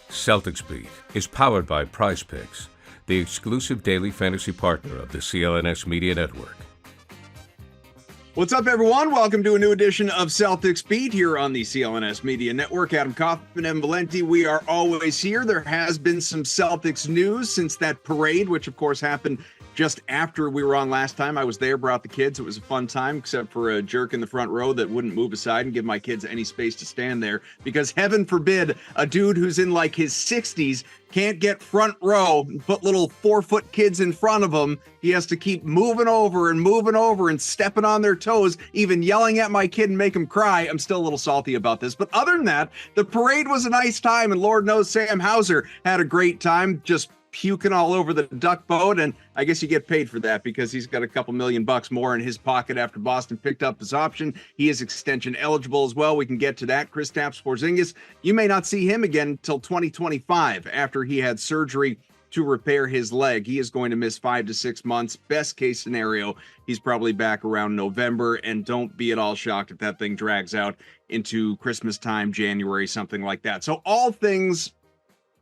Celtics Beat is powered by Prize Picks, the exclusive daily fantasy partner of the CLNS Media Network. What's up, everyone? Welcome to a new edition of Celtics Beat here on the CLNS Media Network. Adam Kaufman and Valenti, we are always here. There has been some Celtics news since that parade, which of course happened just after we were on last time. I was there, brought the kids. It was a fun time, except for a jerk in the front row that wouldn't move aside and give my kids any space to stand there, because heaven forbid a dude who's in like his 60s can't get front row, put little 4-foot kids in front of him. He has to keep moving over and stepping on their toes, even yelling at my kid and make him cry. I'm still a little salty about this. But other than that, the parade was a nice time, and Lord knows Sam Hauser had a great time just puking all over the duck boat. And I guess you get paid for that because he's got a couple $1,000,000 more in his pocket after Boston picked up his option. He is extension eligible as well. We can get to that. Kristaps Porzingis, you may not see him again until 2025 after he had surgery to repair his leg. He is going to miss 5 to 6 months. Best case scenario, he's probably back around November. And don't be at all shocked if that thing drags out into Christmas time, January, something like that. So all things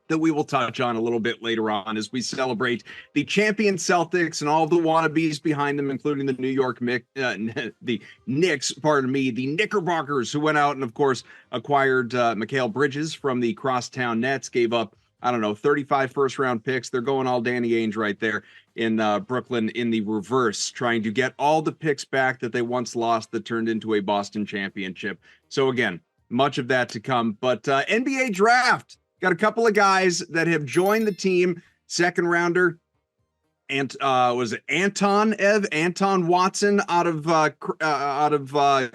that we will touch on a little bit later on as we celebrate the champion Celtics and all the wannabes behind them, including the the Knicks, the Knickerbockers, who went out and, of course, acquired Mikal Bridges from the Crosstown Nets, gave up, 35 first-round picks. They're going all Danny Ainge right there in Brooklyn in the reverse, trying to get all the picks back that they once lost that turned into a Boston championship. So, again, much of that to come. But NBA draft. Got a couple of guys that have joined the team. Second rounder, and was it Anton Watson out of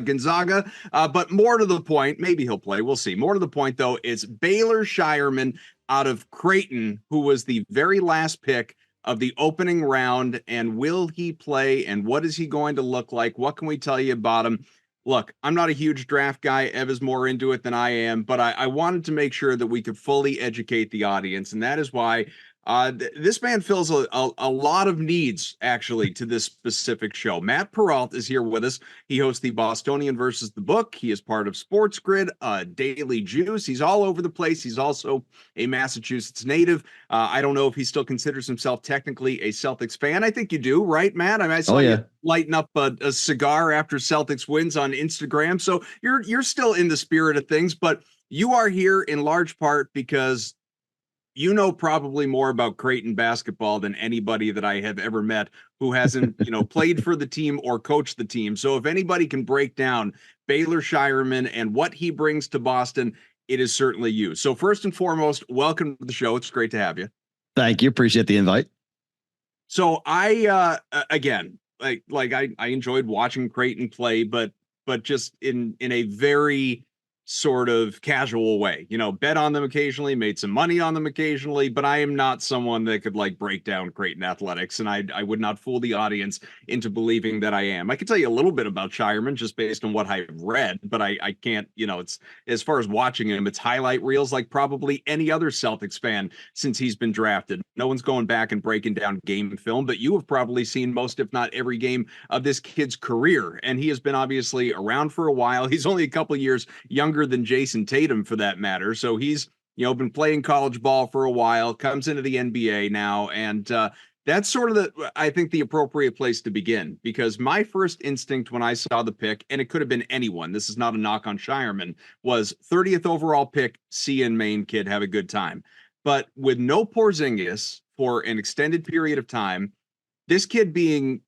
Gonzaga. But more to the point, maybe he'll play. We'll see. More to the point, though, it's Baylor Scheierman out of Creighton, who was the very last pick of the opening round. And will he play? And what is he going to look like? What can we tell you about him? Look, I'm not a huge draft guy. Ev is more into it than I am, but I wanted to make sure that we could fully educate the audience, and that is why this man fills a lot of needs, actually, to this specific show. Matt Perrault is here with us. He hosts the Bostonian versus the Book. He is part of Sports Grid, Daily Juice. He's all over the place. He's also a Massachusetts native. I don't know if he still considers himself technically a Celtics fan. I think you do, right, Matt? I mean, I saw you lighting up a cigar after Celtics wins on Instagram. So you're still in the spirit of things, but you are here in large part because you know probably more about Creighton basketball than anybody that I have ever met who hasn't, played for the team or coached the team. So if anybody can break down Baylor Scheierman and what he brings to Boston, it is certainly you. So first and foremost, welcome to the show. It's great to have you. Thank you. Appreciate the invite. So I, again, I enjoyed watching Creighton play, but just in a very sort of casual way, bet on them occasionally, made some money on them occasionally, but I am not someone that could break down Creighton athletics, and I would not fool the audience into believing that I am. I can tell you a little bit about Scheierman just based on what I've read, but I can't, it's as far as watching him, it's highlight reels like probably any other Celtics fan since he's been drafted. No one's going back and breaking down game film, but you have probably seen most, if not every game of this kid's career, and he has been obviously around for a while. He's only a couple years younger than Jason Tatum, for that matter. So he's, been playing college ball for a while, comes into the NBA now. And that's sort of I think the appropriate place to begin, because my first instinct when I saw the pick, and it could have been anyone, this is not a knock on Scheierman, was 30th overall pick, see in Maine kid, have a good time. But with no Porzingis for an extended period of time, this kid being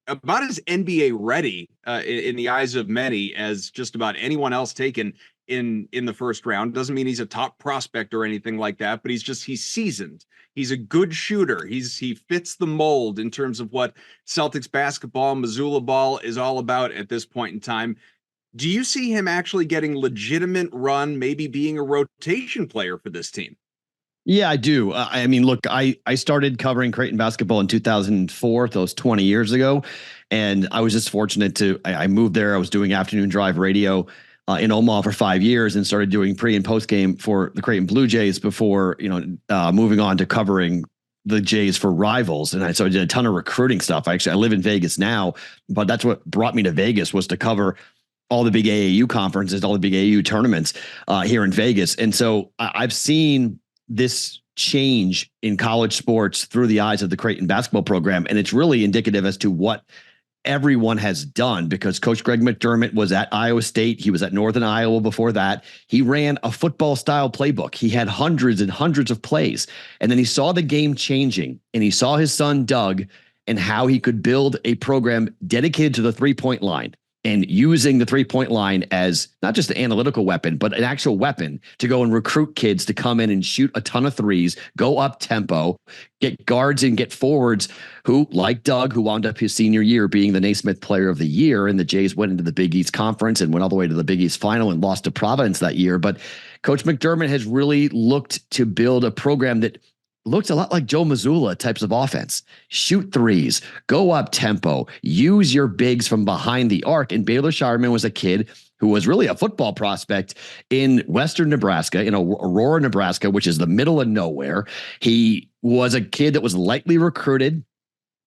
about as NBA ready in the eyes of many as just about anyone else taken in the first round. Doesn't mean he's a top prospect or anything like that, but he's seasoned. He's a good shooter. He fits the mold in terms of what Celtics basketball, Missoula ball is all about at this point in time. Do you see him actually getting legitimate run, maybe being a rotation player for this team? Yeah, I do. I mean, look, I started covering Creighton basketball in 2004. That was 20 years ago. And I was just fortunate I moved there. I was doing afternoon drive radio in Omaha for 5 years and started doing pre and post game for the Creighton Blue Jays before, moving on to covering the Jays for Rivals. And so I did a ton of recruiting stuff. I live in Vegas now, but that's what brought me to Vegas, was to cover all the big AAU conferences, all the big AAU tournaments here in Vegas. And so I've seen this change in college sports through the eyes of the Creighton basketball program. And it's really indicative as to what everyone has done, because Coach Greg McDermott was at Iowa State. He was at Northern Iowa before that. He ran a football style playbook. He had hundreds and hundreds of plays. And then he saw the game changing, and he saw his son, Doug, and how he could build a program dedicated to the 3-point line, and using the 3-point line as not just an analytical weapon, but an actual weapon to go and recruit kids to come in and shoot a ton of threes, go up tempo, get guards and get forwards who, like Doug, who wound up his senior year being the Naismith Player of the Year, and the Jays went into the Big East Conference and went all the way to the Big East Final and lost to Providence that year. But Coach McDermott has really looked to build a program that looks a lot like Joe Mazzulla types of offense. Shoot threes, go up tempo, use your bigs from behind the arc. And Baylor Scheierman was a kid who was really a football prospect in Western Nebraska, in Aurora, Nebraska, which is the middle of nowhere. He was a kid that was lightly recruited,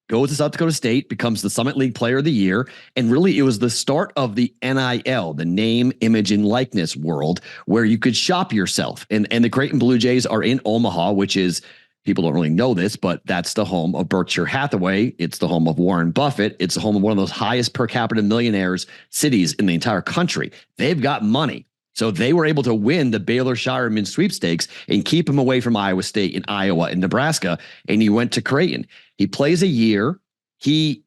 goes to South Dakota State, becomes the Summit League Player of the Year. And really, it was the start of the NIL, the name, image, and likeness world, where you could shop yourself. And the Creighton Blue Jays are in Omaha, which is, people don't really know this, but that's the home of Berkshire Hathaway. It's the home of Warren Buffett. It's the home of one of those highest per capita millionaires cities in the entire country. They've got money. So they were able to win the Baylor Scheierman sweepstakes and keep him away from Iowa State and Iowa and Nebraska. And he went to Creighton. He plays a year. He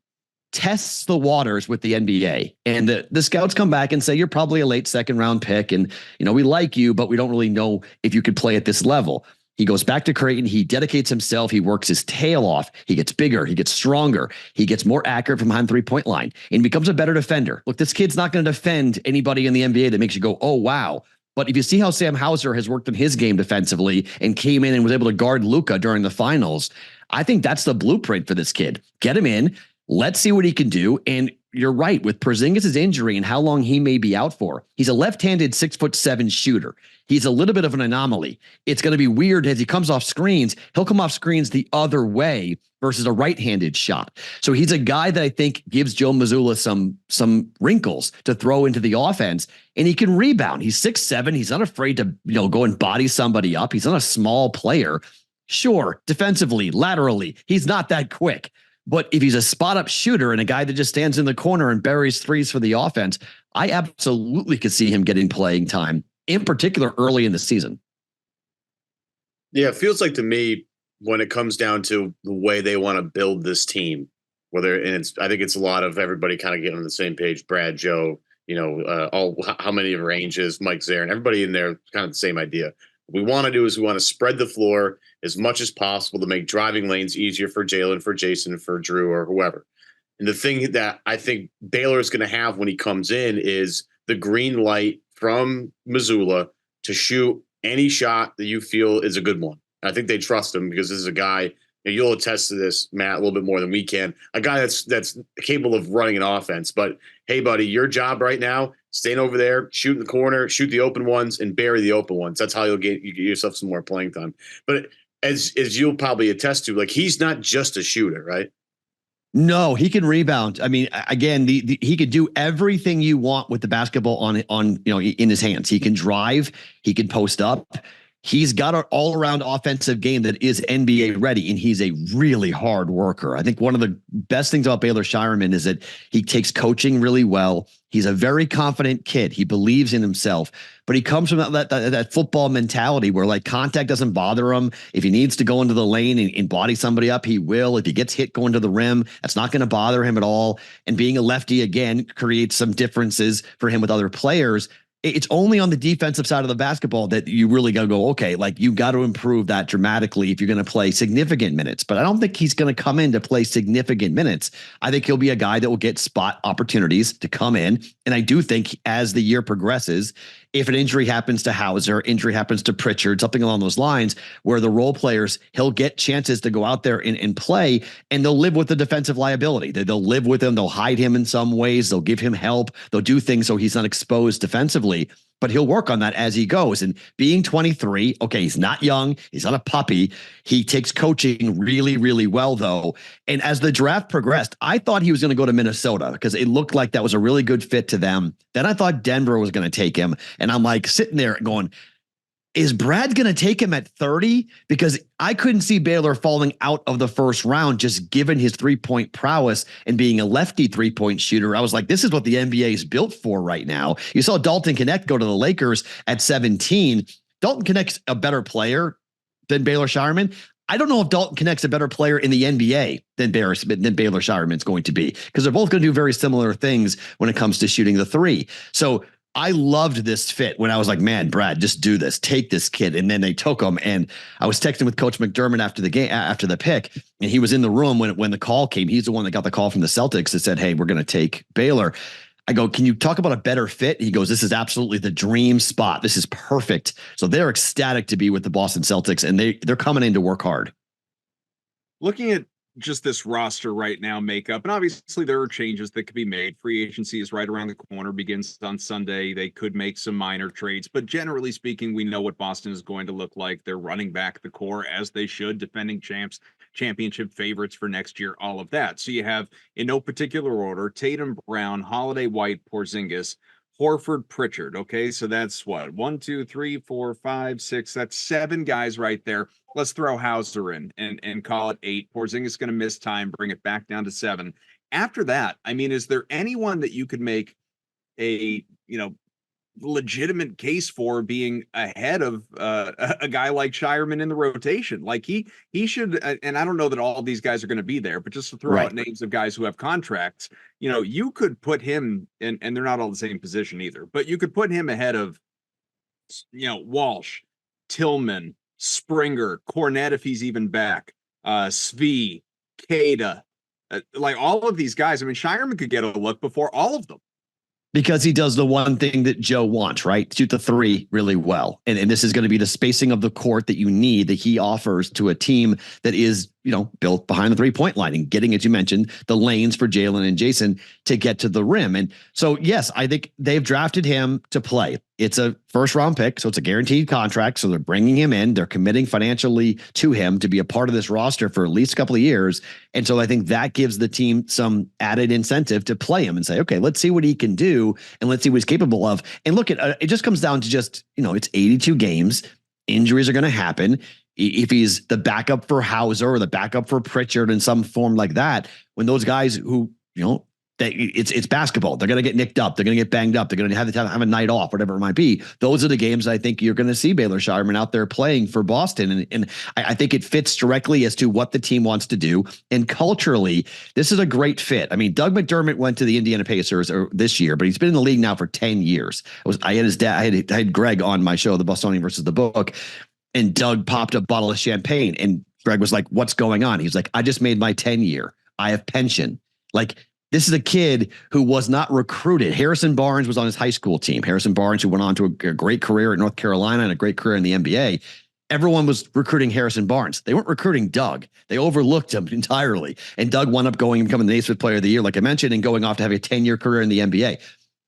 tests the waters with the NBA, and the scouts come back and say, you're probably a late second round pick. And, we like you, but we don't really know if you could play at this level. He goes back to Creighton. He dedicates himself. He works his tail off. He gets bigger. He gets stronger. He gets more accurate from behind 3-point line and becomes a better defender. Look, this kid's not going to defend anybody in the NBA that makes you go, oh, wow. But if you see how Sam Hauser has worked in his game defensively and came in and was able to guard Luka during the finals, I think that's the blueprint for this kid. Get him in. Let's see what he can do. And you're right, with Porzingis' injury and how long he may be out for, he's a left-handed 6'7" shooter. He's a little bit of an anomaly. It's going to be weird as he comes off screens. He'll come off screens the other way versus a right-handed shot. So he's a guy that I think gives Joe Mazzulla some wrinkles to throw into the offense, and he can rebound. He's 6'7". He's not afraid to go and body somebody up. He's not a small player. Sure, defensively, laterally, he's not that quick. But if he's a spot-up shooter and a guy that just stands in the corner and buries threes for the offense, I absolutely could see him getting playing time, in particular early in the season. Yeah, it feels like to me, when it comes down to the way they want to build this team, I think it's a lot of everybody kind of getting on the same page. Brad, Joe, how many of ranges, Mike Zarin, everybody in there, kind of the same idea. What we want to do is we want to spread the floor as much as possible to make driving lanes easier for Jalen, for Jason, for Drew, or whoever. And the thing that I think Baylor is going to have when he comes in is the green light from Mazzulla to shoot any shot that you feel is a good one. I think they trust him because this is a guy, and you'll attest to this, Matt, a little bit more than we can, a guy that's capable of running an offense. But, hey, buddy, your job right now, staying over there, shoot in the corner, shoot the open ones, and bury the open ones. That's how you get yourself some more playing time. But as you'll probably attest to, like, he's not just a shooter, right? No, he can rebound. I mean, again, he could do everything you want with the basketball on in his hands. He can drive, he can post up. He's got an all-around offensive game that is NBA ready, and he's a really hard worker. I think one of the best things about Baylor Scheierman is that he takes coaching really well. He's a very confident kid. He believes in himself, but he comes from that football mentality where, like, contact doesn't bother him. If he needs to go into the lane and body somebody up, he will. If he gets hit going to the rim, that's not going to bother him at all. And being a lefty, again, creates some differences for him with other players. It's only on the defensive side of the basketball that you really got to go, okay, like, you got to improve that dramatically if you're going to play significant minutes. But I don't think he's going to come in to play significant minutes. I think he'll be a guy that will get spot opportunities to come in. And I do think as the year progresses, if an injury happens to Hauser, injury happens to Pritchard, something along those lines, where the role players, he'll get chances to go out there and play, and they'll live with the defensive liability. They'll live with him. They'll hide him in some ways. They'll give him help. They'll do things so he's not exposed defensively. But he'll work on that as he goes. And being 23, okay, he's not young. He's not a puppy. He takes coaching really, really well, though. And as the draft progressed, I thought he was going to go to Minnesota because it looked like that was a really good fit to them. Then I thought Denver was going to take him. And I'm like sitting there going, is Brad going to take him at 30? Because I couldn't see Baylor falling out of the first round just given his 3-point prowess and being a lefty 3-point shooter. I was like, this is what the NBA is built for right now. You saw Dalton Knecht go to the Lakers at 17. Dalton Knecht's a better player than Baylor Scheierman. I don't know if Dalton Knecht's a better player in the NBA than Baylor Scheierman's going to be, because they're both going to do very similar things when it comes to shooting the three. So I loved this fit when I was like, man, Brad, just do this, take this kid. And then they took him. And I was texting with Coach McDermott after the game, after the pick, and he was in the room when the call came. He's the one that got the call from the Celtics that said, hey, we're going to take Baylor. I go, can you talk about a better fit? He goes, this is absolutely the dream spot. This is perfect. So they're ecstatic to be with the Boston Celtics, and they're coming in to work hard. Looking at just this roster right now makeup, and obviously there are changes that could be made. Free agency is right around the corner, begins on Sunday. They could make some minor trades, but generally speaking, we know what Boston is going to look like. They're running back the core as they should, defending champs, championship favorites for next year, all of that. So you have, in no particular order, Tatum, Brown, Holiday, White, Porzingis, Horford, Pritchard. Okay, so that's what, 1, 2, 3, 4, 5, 6. That's 7 guys right there. Let's throw Hauser in and call it 8. Porzingis is going to miss time, bring it back down to 7. After that, I mean, is there anyone that you could make a legitimate case for being ahead of a guy like Scheierman in the rotation? Like he should, and I don't know that all of these guys are going to be there, but just to throw out names of guys who have contracts, you could put him in, and they're not all the same position either, but you could put him ahead of, Walsh, Tillman, Springer, Cornette if he's even back, Svi, Kada, like all of these guys. I mean, Scheierman could get a look before all of them. Because he does the one thing that Joe wants, right? Shoot the three really well. And this is going to be the spacing of the court that you need, that he offers to a team that is, built behind the 3-point line and getting, as you mentioned, the lanes for Jalen and Jason to get to the rim. And so, yes, I think they've drafted him to play. It's a first round pick, so it's a guaranteed contract. So they're bringing him in. They're committing financially to him to be a part of this roster for at least a couple of years. And so I think that gives the team some added incentive to play him and say, okay, let's see what he can do and let's see what he's capable of. And look, it just comes down to just, it's 82 games. Injuries are going to happen. If he's the backup for Hauser or the backup for Pritchard in some form like that, when those guys who, it's basketball, they're going to get nicked up, they're going to get banged up, they're going to have a night off, whatever it might be. Those are the games I think you're going to see Baylor Scheierman out there playing for Boston. And I think it fits directly as to what the team wants to do. And culturally, this is a great fit. I mean, Doug McDermott went to the Indiana Pacers this year, but he's been in the league now for 10 years. I had his dad, I had Greg on my show, The Bostonian versus the Book, and Doug popped a bottle of champagne and Greg was like, what's going on? He's like, I just made my 10 year. I have pension. Like, this is a kid who was not recruited. Harrison Barnes was on his high school team. Harrison Barnes, who went on to a great career at North Carolina and a great career in the NBA. Everyone was recruiting Harrison Barnes. They weren't recruiting Doug. They overlooked him entirely. And Doug wound up going and becoming the Naismith Player of the Year, like I mentioned, and going off to have a 10-year career in the NBA.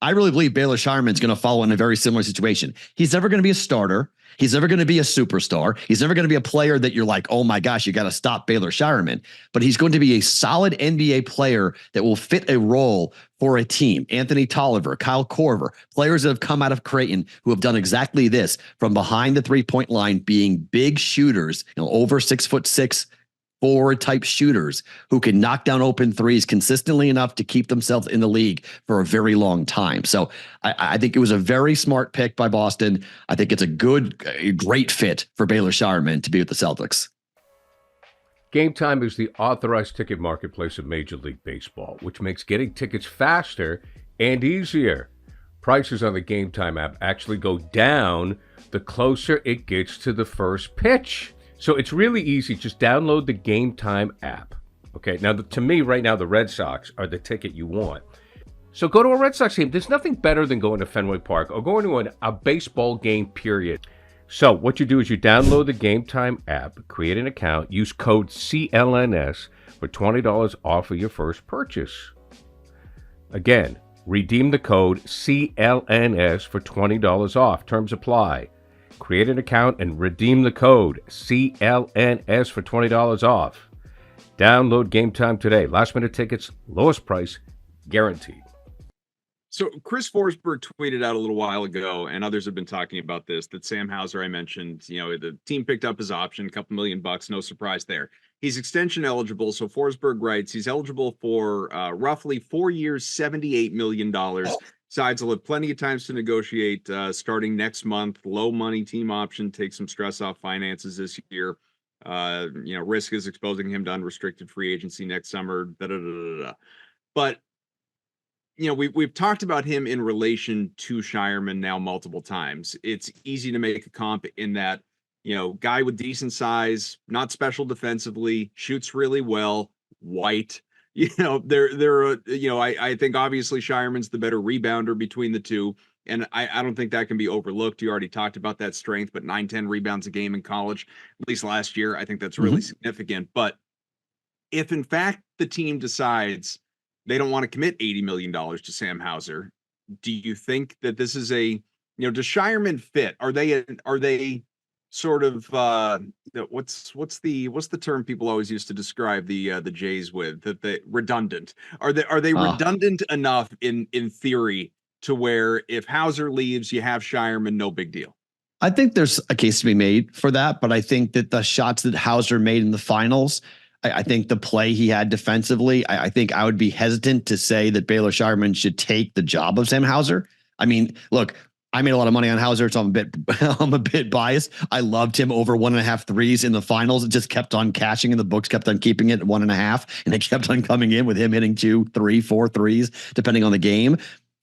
I really believe Baylor Scheierman is going to follow in a very similar situation. He's never going to be a starter. He's never going to be a superstar. He's never going to be a player that you're like, oh my gosh, you got to stop Baylor Scheierman. But he's going to be a solid NBA player that will fit a role for a team. Anthony Tolliver, Kyle Korver, players that have come out of Creighton who have done exactly this from behind the 3-point line, being big shooters, over 6'6" forward type shooters who can knock down open threes consistently enough to keep themselves in the league for a very long time. So I think it was a very smart pick by Boston. I think it's a great fit for Baylor Scheierman to be with the Celtics. Game Time is the authorized ticket marketplace of Major League Baseball, which makes getting tickets faster and easier. Prices on the Game Time app actually go down the closer it gets to the first pitch. So it's really easy. Just download the Game Time app. Okay, now to me right now, the Red Sox are the ticket you want. So go to a Red Sox game. There's nothing better than going to Fenway Park or going to a baseball game, period. So what you do is you download the Game Time app, create an account, use code CLNS for $20 off of your first purchase. Again, redeem the code CLNS for $20 off. Terms apply. Create an account and redeem the code CLNS for $20 off. Download Game Time today. Last minute tickets, lowest price, guaranteed. So Chris Forsberg tweeted out a little while ago, and others have been talking about this, that Sam Hauser, I mentioned, the team picked up his option, a couple $1 million, no surprise there. He's extension eligible. So Forsberg writes he's eligible for roughly 4 years, $78 million. Sides will have plenty of times to negotiate starting next month. Low money team option, take some stress off finances this year. Risk is exposing him to unrestricted free agency next summer. But we've talked about him in relation to Scheierman now multiple times. It's easy to make a comp in that, guy with decent size, not special defensively, shoots really well, white. I think obviously Scheierman's the better rebounder between the two. And I don't think that can be overlooked. You already talked about that strength, but 9-10 rebounds a game in college, at least last year, I think that's really significant. But if in fact the team decides they don't want to commit $80 million to Sam Hauser, do you think that this is does Scheierman fit? Are they sort of what's the term people always used to describe the Jays with, that they redundant? Are they redundant enough in theory to where if Hauser leaves, you have Scheierman, no big deal? I think there's a case to be made for that, but I think that the shots that Hauser made in the finals, I think the play he had defensively, I think I would be hesitant to say that Baylor Scheierman should take the job of Sam Hauser. I mean, look, I made a lot of money on Hauser, so I'm a bit biased. I loved him over 1.5 threes in the finals. It just kept on cashing, and the books kept on keeping it at 1.5, and it kept on coming in with him hitting 2, 3, 4 threes, depending on the game.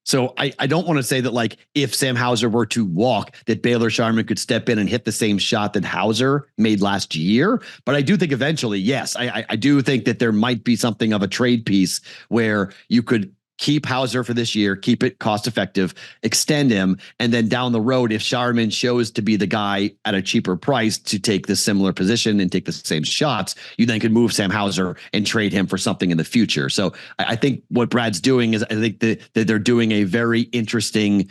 So I don't want to say that, like, if Sam Hauser were to walk, that Baylor Scheierman could step in and hit the same shot that Hauser made last year. But I do think eventually, yes, I do think that there might be something of a trade piece where you could keep Hauser for this year, keep it cost effective, extend him, and then down the road, if Scheierman shows to be the guy at a cheaper price to take this similar position and take the same shots, you then could move Sam Hauser and trade him for something in the future. So I think what Brad's doing is, I think that they're doing a very interesting,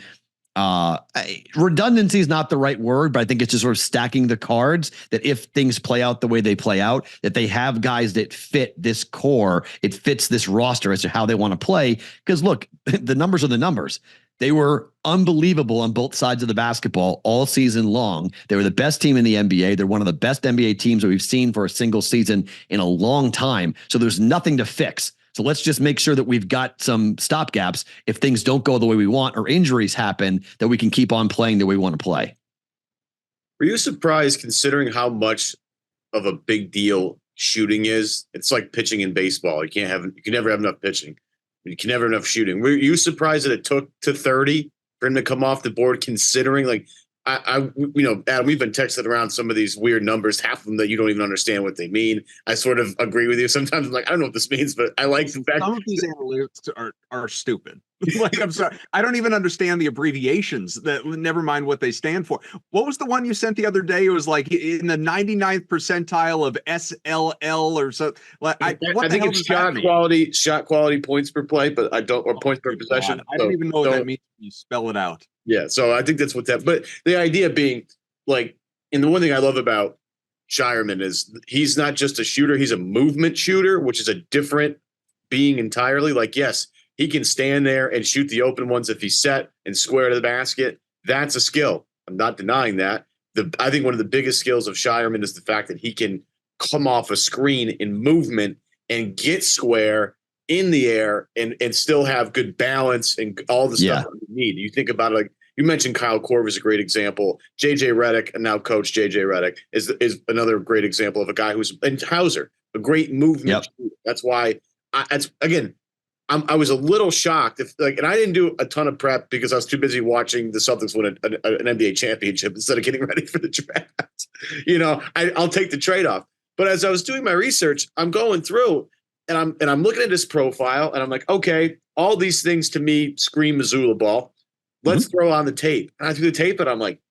redundancy is not the right word, but I think it's just sort of stacking the cards that if things play out the way they play out, that they have guys that fit this core, it fits this roster as to how they want to play. Because look, the numbers are the numbers. They were unbelievable on both sides of the basketball all season long. They were the best team in the NBA. They're one of the best NBA teams that we've seen for a single season in a long time. So there's nothing to fix. So let's just make sure that we've got some stopgaps if things don't go the way we want or injuries happen, that we can keep on playing the way we want to play. Were you surprised, considering how much of a big deal shooting is? It's like pitching in baseball. You can never have enough pitching. You can never have enough shooting. Were you surprised that it took to 30 for him to come off the board, considering, like, Adam, we've been texting around some of these weird numbers, half of them that you don't even understand what they mean. I sort of agree with you. Sometimes I'm like, I don't know what this means, but I like the fact some of these analytics are stupid. Like, I'm sorry, I don't even understand the abbreviations. That, never mind what they stand for. What was the one you sent the other day? It was like in the 99th percentile of SLL or so. Like, I think it's shot quality points per play, but I don't, or points per possession. God, I don't even know what that means when you spell it out. Yeah, so I think that's what that. But the idea being, like, and the one thing I love about Scheierman is he's not just a shooter; he's a movement shooter, which is a different being entirely. Like, yes, he can stand there and shoot the open ones if he's set and square to the basket. That's a skill. I'm not denying that. I think one of the biggest skills of Scheierman is the fact that he can come off a screen in movement and get square in the air and still have good balance and all the stuff that you need. You think about it, like you mentioned, Kyle Korver is a great example. JJ Redick, and now coach JJ Redick, is another great example of a guy who's, and Hauser, a great movement. Yep. That's why I was a little shocked and I didn't do a ton of prep because I was too busy watching the Celtics win an NBA championship instead of getting ready for the draft. I'll take the trade-off. But as I was doing my research, I'm going through and I'm looking at his profile and I'm like, okay, all these things to me scream Missoula ball. Let's throw on the tape. And I threw the tape and I'm like,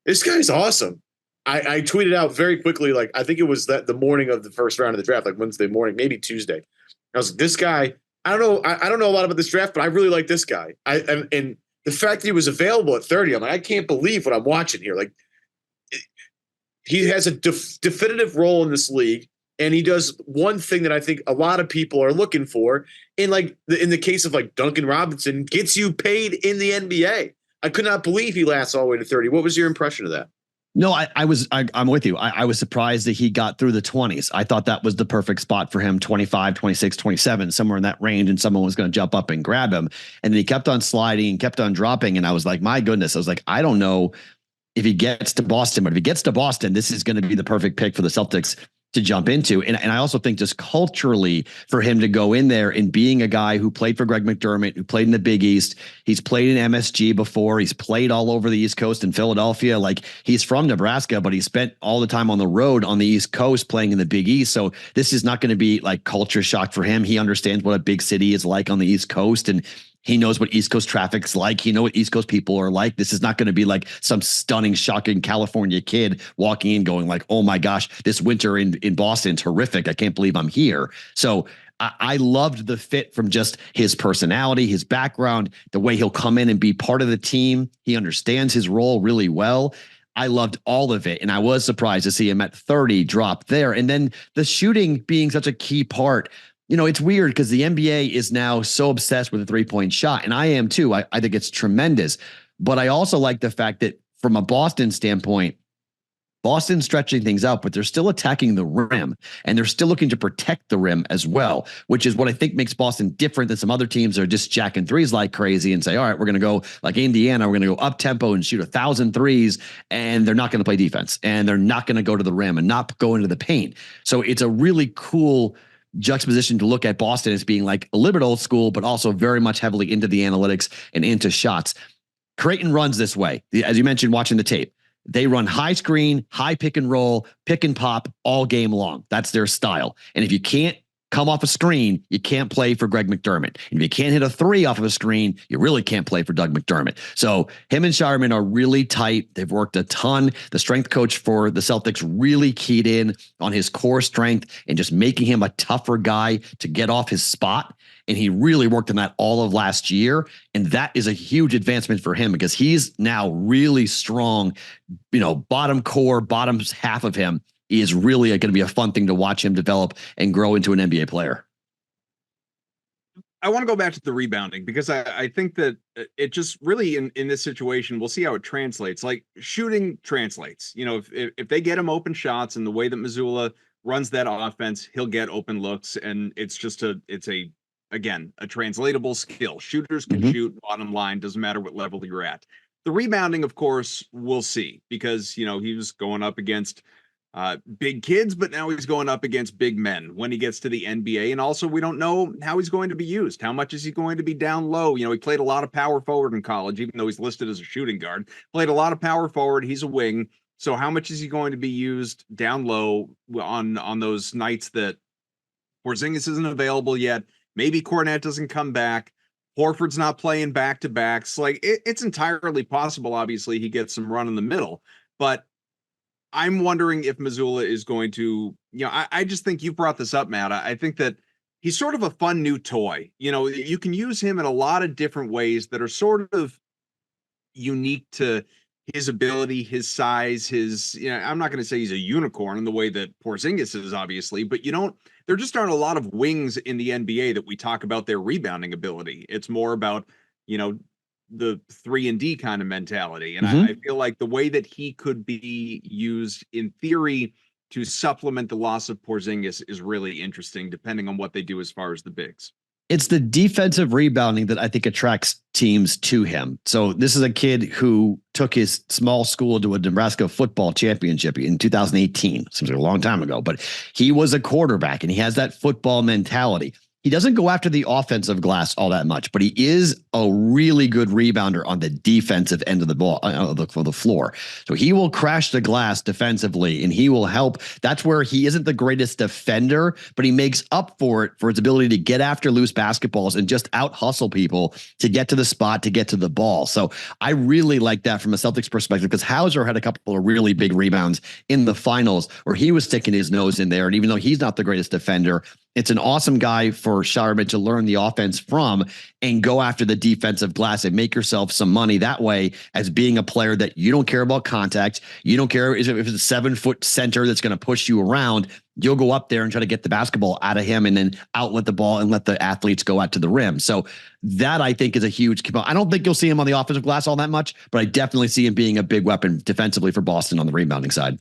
this guy's awesome. I tweeted out very quickly, like, I think it was the morning of the first round of the draft, like Wednesday morning, maybe Tuesday. I was like, this guy, I don't know a lot about this draft, but I really like this guy. And the fact that he was available at 30, I'm like, I can't believe what I'm watching here. Like, he has a definitive role in this league. And he does one thing that I think a lot of people are looking for. In the case of like Duncan Robinson, gets you paid in the NBA. I could not believe he lasts all the way to 30. What was your impression of that? No, I'm with you. I was surprised that he got through the 20s. I thought that was the perfect spot for him, 25, 26, 27, somewhere in that range, and someone was going to jump up and grab him. And then he kept on sliding and kept on dropping. And I was like, my goodness, I was like, I don't know if he gets to Boston, but if he gets to Boston, this is going to be the perfect pick for the Celtics to jump into. And I also think just culturally for him to go in there and being a guy who played for Greg McDermott, who played in the Big East, he's played in MSG before, he's played all over the East Coast in Philadelphia. Like, he's from Nebraska, but he spent all the time on the road on the East Coast playing in the Big East. So this is not going to be like culture shock for him. He understands what a big city is like on the East Coast, and he knows what East Coast traffic's like. He knows what East Coast people are like. This is not going to be like some stunning, shocking California kid walking in going like, oh my gosh, this winter in Boston is horrific. I can't believe I'm here. So I loved the fit from just his personality, his background, the way he'll come in and be part of the team. He understands his role really well. I loved all of it. And I was surprised to see him at 30 drop there. And then the shooting being such a key part. You know, it's weird because the NBA is now so obsessed with the three-point shot, and I am too. I think it's tremendous. But I also like the fact that from a Boston standpoint, Boston's stretching things out, but they're still attacking the rim, and they're still looking to protect the rim as well, which is what I think makes Boston different than some other teams that are just jacking threes like crazy and say, all right, we're going to go like Indiana, we're going to go up tempo and shoot 1,000 threes, and they're not going to play defense, and they're not going to go to the rim and not go into the paint. So it's a really cool juxtaposition to look at Boston as being like a little bit old school, but also very much heavily into the analytics and into shots. Creighton runs this way. As you mentioned, watching the tape, they run high screen, high pick and roll, pick and pop all game long. That's their style. And if you can't come off a screen, you can't play for Greg McDermott. And if you can't hit a three off of a screen, you really can't play for Doug McDermott. So him and Scheierman are really tight. They've worked a ton. The strength coach for the Celtics really keyed in on his core strength and just making him a tougher guy to get off his spot. And he really worked on that all of last year. And that is a huge advancement for him because he's now really strong, you know, bottom core, bottom half of him is really going to be a fun thing to watch him develop and grow into an NBA player. I want to go back to the rebounding because I think that it just really in this situation, we'll see how it translates. Like shooting translates, you know, if they get him open shots and the way that Mazzulla runs that offense, he'll get open looks. And it's just again, a translatable skill. Shooters can shoot, bottom line, doesn't matter what level you're at. The rebounding, of course, we'll see because, you know, he was going up against big kids, but now he's going up against big men when he gets to the NBA. And also, we don't know how he's going to be used. How much is he going to be down low? You know, he played a lot of power forward in college, even though he's listed as a shooting guard. Played a lot of power forward. He's a wing. So how much is he going to be used down low on those nights that Porzingis isn't available yet? Maybe Kornet doesn't come back. Horford's not playing back-to-backs. Like, it's entirely possible, obviously, he gets some run in the middle. But I'm wondering if Mazzulla is going to, you know, I just think you brought this up, Matt. I think that he's sort of a fun new toy. You know, you can use him in a lot of different ways that are sort of unique to his ability, his size, you know, I'm not going to say he's a unicorn in the way that Porzingis is, obviously, but there just aren't a lot of wings in the NBA that we talk about their rebounding ability. It's more about, you know, the 3-and-D kind of mentality. And I feel like the way that he could be used in theory to supplement the loss of Porzingis is really interesting, depending on what they do as far as the bigs. It's the defensive rebounding that I think attracts teams to him. So this is a kid who took his small school to a Nebraska football championship in 2018. Seems like a long time ago, but he was a quarterback and he has that football mentality. He doesn't go after the offensive glass all that much, but he is a really good rebounder on the defensive end of the ball, for the floor. So he will crash the glass defensively and he will help. That's where he isn't the greatest defender, but he makes up for it for his ability to get after loose basketballs and just out hustle people to get to the spot, to get to the ball. So I really like that from a Celtics perspective because Hauser had a couple of really big rebounds in the finals where he was sticking his nose in there. And even though he's not the greatest defender, It's an awesome guy for Scheierman to learn the offense from and go after the defensive glass and make yourself some money that way, as being a player that you don't care about contact. You don't care if it's a 7-foot center that's going to push you around. You'll go up there and try to get the basketball out of him and then outlet the ball and let the athletes go out to the rim. So that, I think, is a huge component. I don't think you'll see him on the offensive glass all that much, but I definitely see him being a big weapon defensively for Boston on the rebounding side.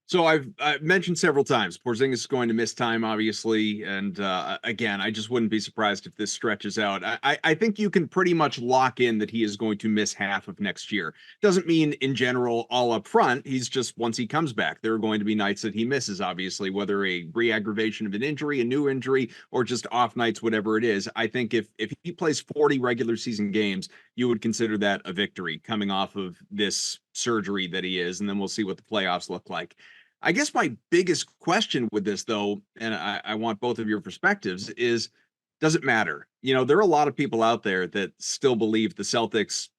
So I've mentioned several times, Porzingis is going to miss time, obviously. And again, I just wouldn't be surprised if this stretches out. I think you can pretty much lock in that he is going to miss half of next year. Doesn't mean in general all up front. He's just, once he comes back, there are going to be nights that he misses, obviously, whether a re-aggravation of an injury, a new injury, or just off nights, whatever it is. I think if he plays 40 regular season games, you would consider that a victory coming off of this surgery that he is. And then we'll see what the playoffs look like. I guess my biggest question with this, though, and I want both of your perspectives, is does it matter? There are a lot of people out there that still believe the Celtics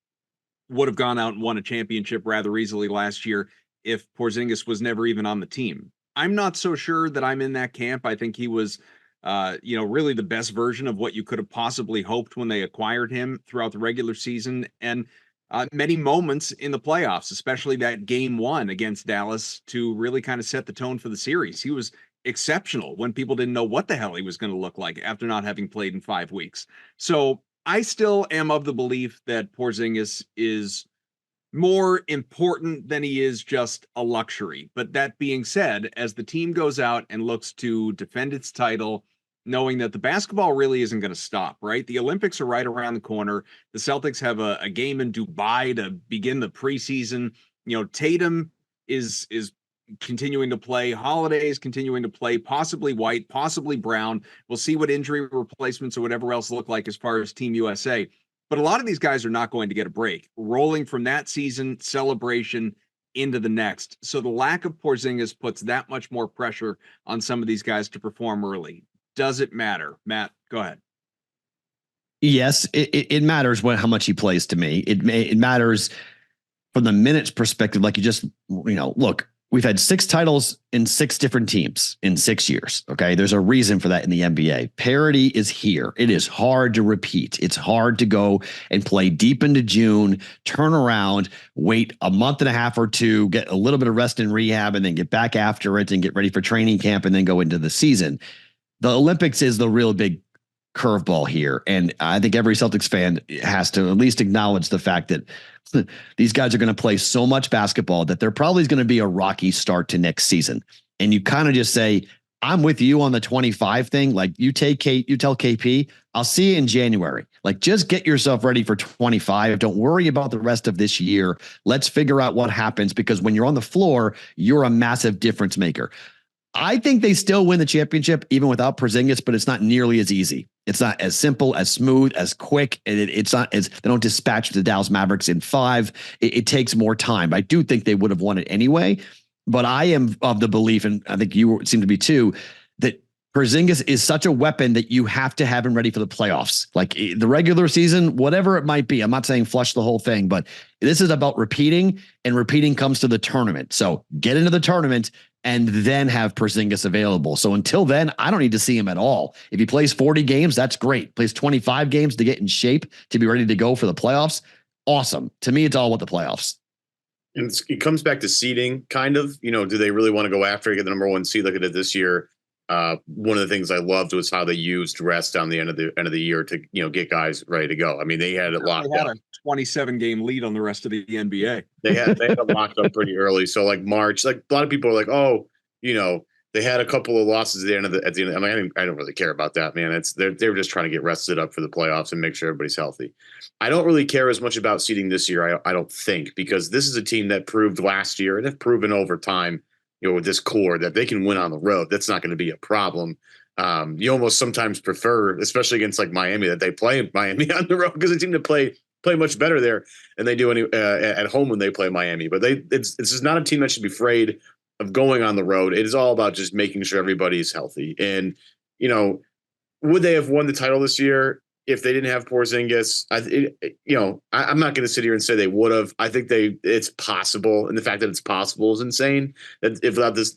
would have gone out and won a championship rather easily last year if Porzingis was never even on the team. I'm not so sure that I'm in that camp. I think he was, really the best version of what you could have possibly hoped when they acquired him throughout the regular season. And many moments in the playoffs, especially that game 1 against Dallas, to really kind of set the tone for the series. He was exceptional when people didn't know what the hell he was going to look like after not having played in 5 weeks. So I still am of the belief that Porzingis is more important than he is just a luxury. But that being said, as the team goes out and looks to defend its title, knowing that the basketball really isn't going to stop, right? The Olympics are right around the corner. The Celtics have a game in Dubai to begin the preseason. Tatum is continuing to play. Holiday is continuing to play, possibly White, possibly Brown. We'll see what injury replacements or whatever else look like as far as Team USA. But a lot of these guys are not going to get a break, rolling from that season celebration into the next. So the lack of Porzingis puts that much more pressure on some of these guys to perform early. Does it matter? Matt, go ahead. Yes, it matters how much he plays to me. It matters from the minutes perspective. Like look, we've had 6 titles in 6 different teams in 6 years. Okay. There's a reason for that in the NBA. Parity is here. It is hard to repeat. It's hard to go and play deep into June, turn around, wait a month and a half or 2, get a little bit of rest in rehab, and then get back after it and get ready for training camp and then go into the season. The Olympics is the real big curveball here. And I think every Celtics fan has to at least acknowledge the fact that these guys are going to play so much basketball that there probably is going to be a rocky start to next season. And you kind of just say, I'm with you on the 25 thing. Like you tell KP, I'll see you in January. Like just get yourself ready for 25. Don't worry about the rest of this year. Let's figure out what happens, because when you're on the floor, you're a massive difference maker. I think they still win the championship even without Porzingis, but it's not nearly as easy. It's not as simple, as smooth, as quick. And it's not as they don't dispatch the Dallas Mavericks in 5. It takes more time. I do think they would have won it anyway, but I am of the belief, and I think you seem to be too, that Porzingis is such a weapon that you have to have him ready for the playoffs. Like the regular season, whatever it might be. I'm not saying flush the whole thing, but this is about repeating, and repeating comes to the tournament. So get into the tournament and then have Porzingis available. So until then, I don't need to see him at all. If he plays 40 games, that's great. Plays 25 games to get in shape to be ready to go for the playoffs. Awesome. To me, it's all about the playoffs. And it comes back to seeding, kind of. Do they really want to go after it, get the number 1 seed like it did this year? One of the things I loved was how they used rest down the end of the year to get guys ready to go. I mean, they had it locked up. A 27-game lead on the rest of the NBA. They had it locked up pretty early. So like March, like a lot of people are like, oh, they had a couple of losses at the end. I mean, I don't really care about that, man. They were just trying to get rested up for the playoffs and make sure everybody's healthy. I don't really care as much about seeding this year. I don't think, because this is a team that proved last year and have proven over time, with this core, that they can win on the road. That's not going to be a problem. You almost sometimes prefer, especially against like Miami, that they play Miami on the road, because they seem to play much better there than they do at home when they play Miami. But it's just not a team that should be afraid of going on the road. It is all about just making sure everybody's healthy. And, would they have won the title this year if they didn't have Porzingis? I'm not going to sit here and say they would have. I think it's possible. And the fact that it's possible is insane. That if without this,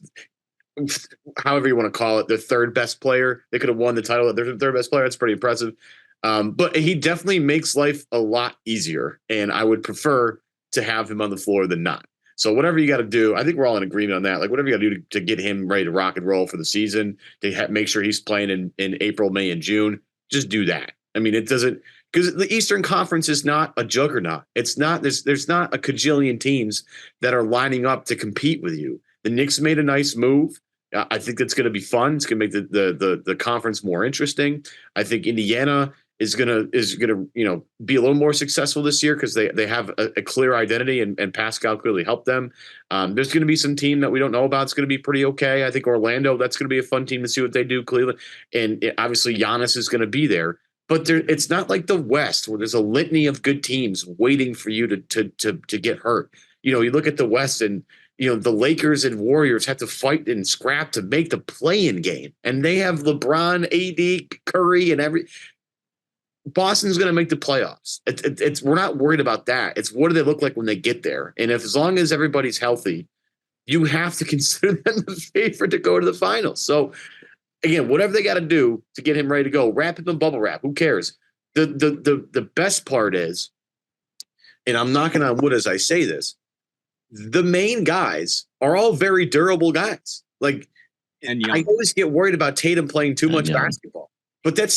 however you want to call it, their third best player. They could have won the title. Their third best player. That's pretty impressive. But he definitely makes life a lot easier, and I would prefer to have him on the floor than not. So whatever you got to do, I think we're all in agreement on that. Like whatever you got to do to get him ready to rock and roll for the season, to make sure he's playing in April, May, and June, just do that. I mean, it doesn't, because the Eastern Conference is not a juggernaut. It's not, there's not a cajillion teams that are lining up to compete with you. The Knicks made a nice move. I think that's going to be fun. It's going to make the conference more interesting. I think Indiana is gonna be a little more successful this year because they have a clear identity, and Pascal clearly helped them. There's going to be some team that we don't know about. It's going to be pretty okay. I think Orlando, that's going to be a fun team to see what they do. Cleveland, and obviously Giannis is going to be there. But it's not like the West where there's a litany of good teams waiting for you to get hurt. You look at the West, and the Lakers and Warriors have to fight and scrap to make the play-in game, and they have LeBron, AD, Curry, and Boston's going to make the playoffs. We're not worried about that. It's what do they look like when they get there? And as long as everybody's healthy, you have to consider them the favorite to go to the finals. So again, whatever they got to do to get him ready to go, wrap him in bubble wrap. Who cares? The best part is, and I'm knocking on wood as I say this, the main guys are all very durable guys. Like, and I always get worried about Tatum playing too much basketball. But that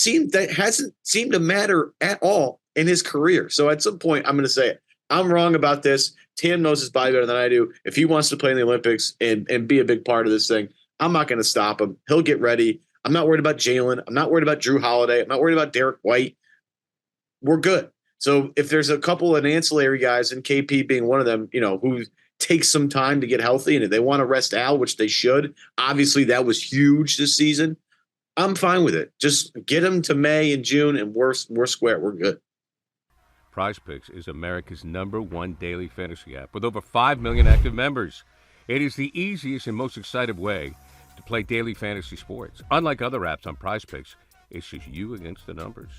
hasn't seemed to matter at all in his career. So at some point, I'm going to say it. I'm wrong about this. Tatum knows his body better than I do. If he wants to play in the Olympics and be a big part of this thing, I'm not going to stop him. He'll get ready. I'm not worried about Jalen. I'm not worried about Drew Holiday. I'm not worried about Derek White. We're good. So if there's a couple of ancillary guys, and KP being one of them, who takes some time to get healthy, and if they want to rest Al, which they should, obviously that was huge this season, I'm fine with it. Just get them to May and June, and we're square. We're good. PrizePicks is America's #1 daily fantasy app with over 5 million active members. It is the easiest and most exciting way to play daily fantasy sports. Unlike other apps on PrizePicks, it's just you against the numbers.